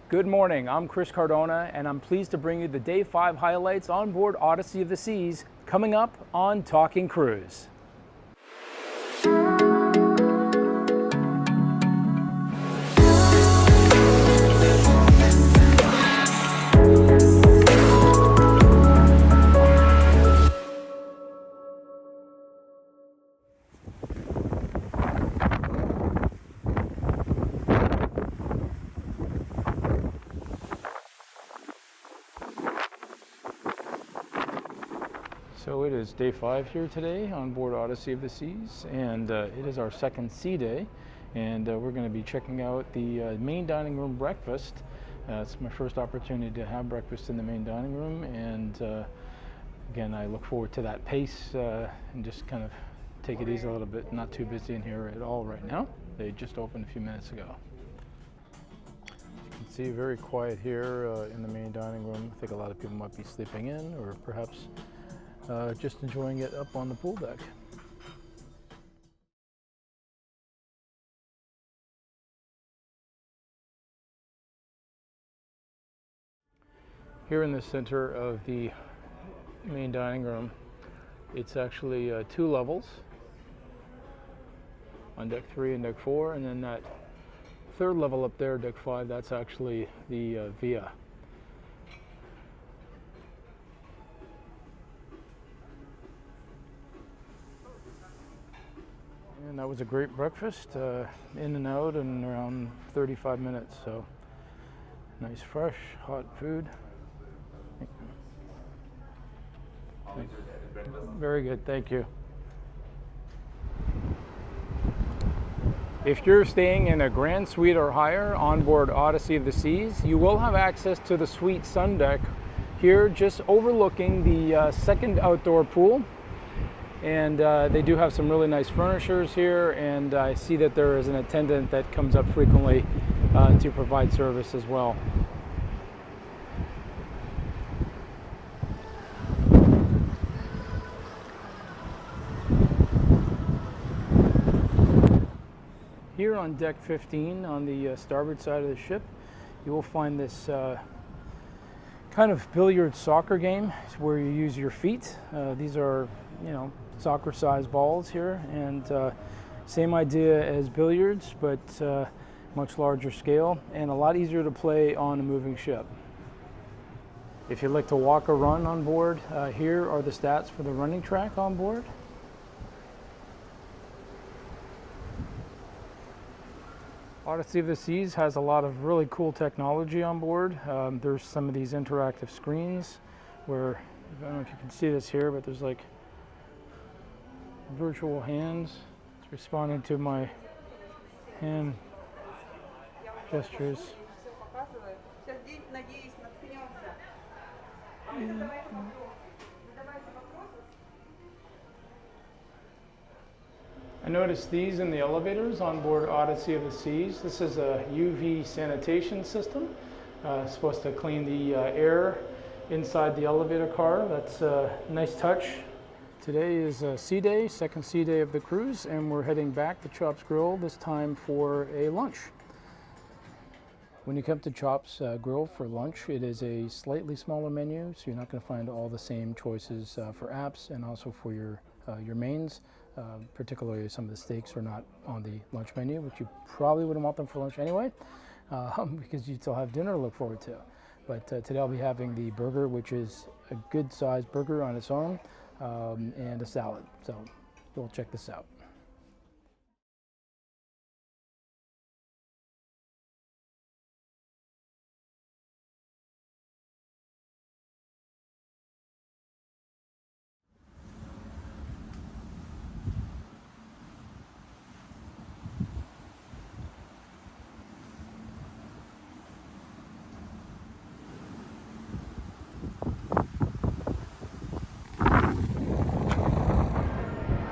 Good morning, I'm Chris Cardona, and I'm pleased to bring you the Day 5 highlights on board Odyssey of the Seas, coming up on Talking Cruise. So it is day 5 here today on board Odyssey of the Seas, and it is our second sea day, and we're going to be checking out the main dining room breakfast. It's my first opportunity to have breakfast in the main dining room, and again, I look forward to that pace and just kind of take it easy a little bit. Not too busy in here at all right now. They just opened a few minutes ago. You can see very quiet here in the main dining room. I think a lot of people might be sleeping in, or perhaps just enjoying it up on the pool deck. Here in the center of the main dining room, it's actually 2 levels on deck 3 and deck 4, and then that 3rd level up there, deck 5, that's actually the via. And that was a great breakfast, in and out in around 35 minutes, so nice fresh hot food. Very good, thank you. If you're staying in a grand suite or higher on board Odyssey of the Seas, you will have access to the suite sun deck here, just overlooking the second outdoor pool. And they do have some really nice furnishers here, and I see that there is an attendant that comes up frequently to provide service as well. Here on deck 15 on the starboard side of the ship, you will find this kind of billiard soccer game where you use your feet. These are, soccer-sized balls here, and same idea as billiards, but much larger scale and a lot easier to play on a moving ship. If you'd like to walk or run on board, here are the stats for the running track on board. Odyssey of the Seas has a lot of really cool technology on board. There's some of these interactive screens where, I don't know if you can see this here, but there's like virtual hands. It's responding to my hand gestures. I noticed these in the elevators on board Odyssey of the Seas. This is a UV sanitation system. Supposed to clean the air inside the elevator car. That's a nice touch. Today is sea day, second sea day of the cruise, and we're heading back to Chops Grille, this time for a lunch. When you come to Chops Grille for lunch, it is a slightly smaller menu, so you're not going to find all the same choices for apps and also for your mains. Particularly some of the steaks are not on the lunch menu, which you probably wouldn't want them for lunch anyway, because you still have dinner to look forward to. But today I'll be having the burger, which is a good sized burger on its own, and a salad. So we'll check this out.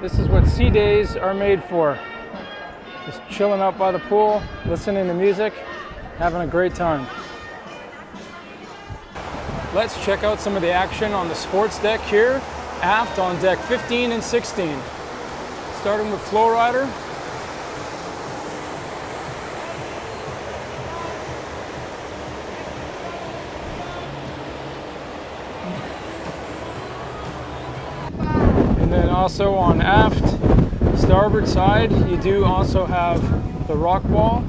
This is what sea days are made for. Just chilling out by the pool, listening to music, having a great time. Let's check out some of the action on the sports deck here, aft on deck 15 and 16. Starting with FlowRider. also on aft starboard side, you do also have the rock wall,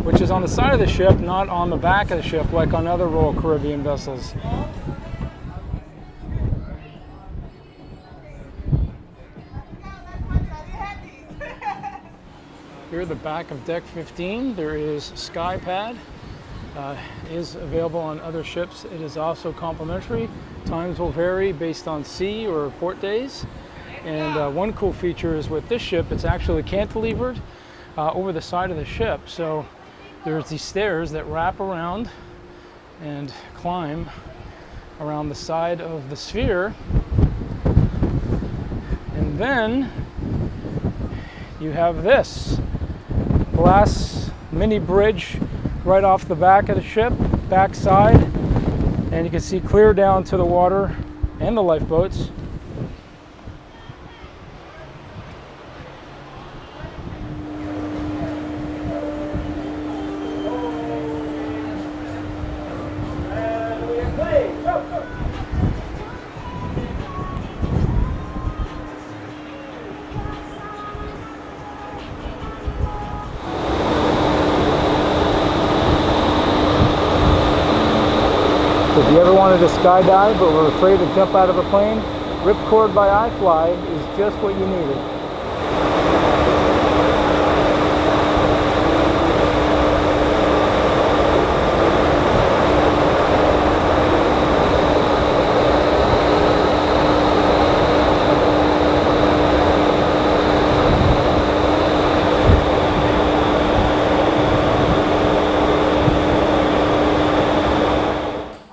which is on the side of the ship, not on the back of the ship like on other Royal Caribbean vessels. Here at the back of deck 15, there is SkyPad. Is available on other ships. It is also complimentary. Times will vary based on sea or port days. And one cool feature is with this ship, it's actually cantilevered over the side of the ship. So there's these stairs that wrap around and climb around the side of the sphere. And then you have this glass mini bridge right off the back of the ship, back side, and you can see clear down to the water and the lifeboats. If you ever wanted to skydive but were afraid to jump out of a plane, RipCord by iFly is just what you needed.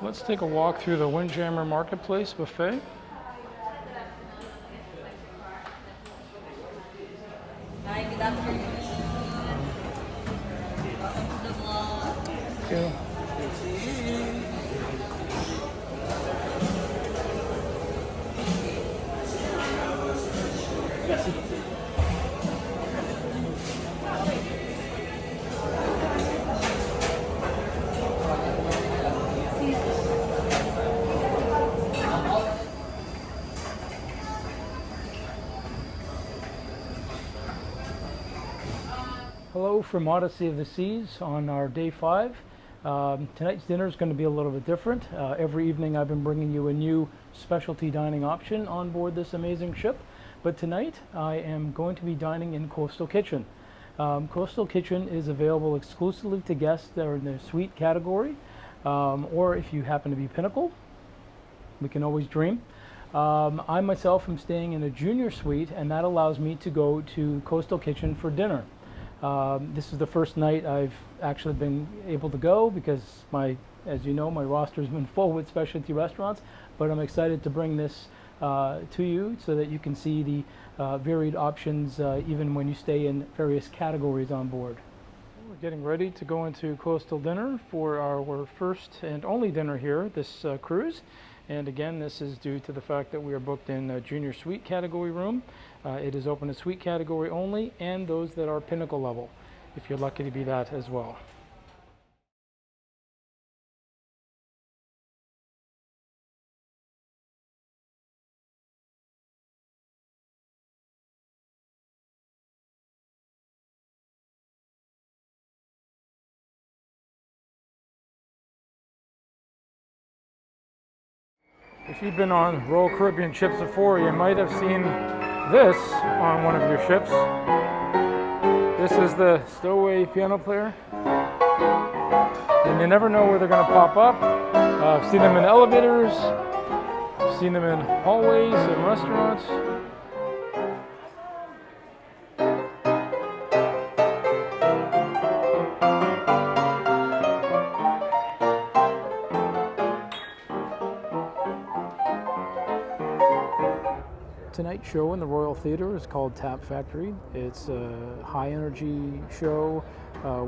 Let's take a walk through the Windjammer Marketplace buffet. Hi, good afternoon. Welcome to the vlog. Thank you. Hello from Odyssey of the Seas on our day 5. Tonight's dinner is going to be a little bit different. Every evening I've been bringing you a new specialty dining option on board this amazing ship. But tonight I am going to be dining in Coastal Kitchen. Coastal Kitchen is available exclusively to guests that are in the suite category, or if you happen to be Pinnacle, we can always dream. I myself am staying in a junior suite, and that allows me to go to Coastal Kitchen for dinner. This is the first night I've actually been able to go because as you know, my roster's been full with specialty restaurants, but I'm excited to bring this to you so that you can see the varied options even when you stay in various categories on board. We're getting ready to go into Coastal Dinner for our first and only dinner here this cruise. And again, this is due to the fact that we are booked in a junior suite category room. It is open to suite category only and those that are Pinnacle level, if you're lucky to be that as well. If you've been on Royal Caribbean ships before, you might have seen this on one of your ships. This is the Stowaway Piano player. And you never know where they're going to pop up. I've seen them in elevators, I've seen them in hallways and restaurants. Tonight's show in the Royal Theatre is called Tap Factory. It's a high energy show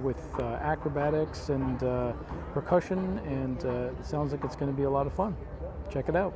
with acrobatics and percussion, and it sounds like it's going to be a lot of fun. Check it out.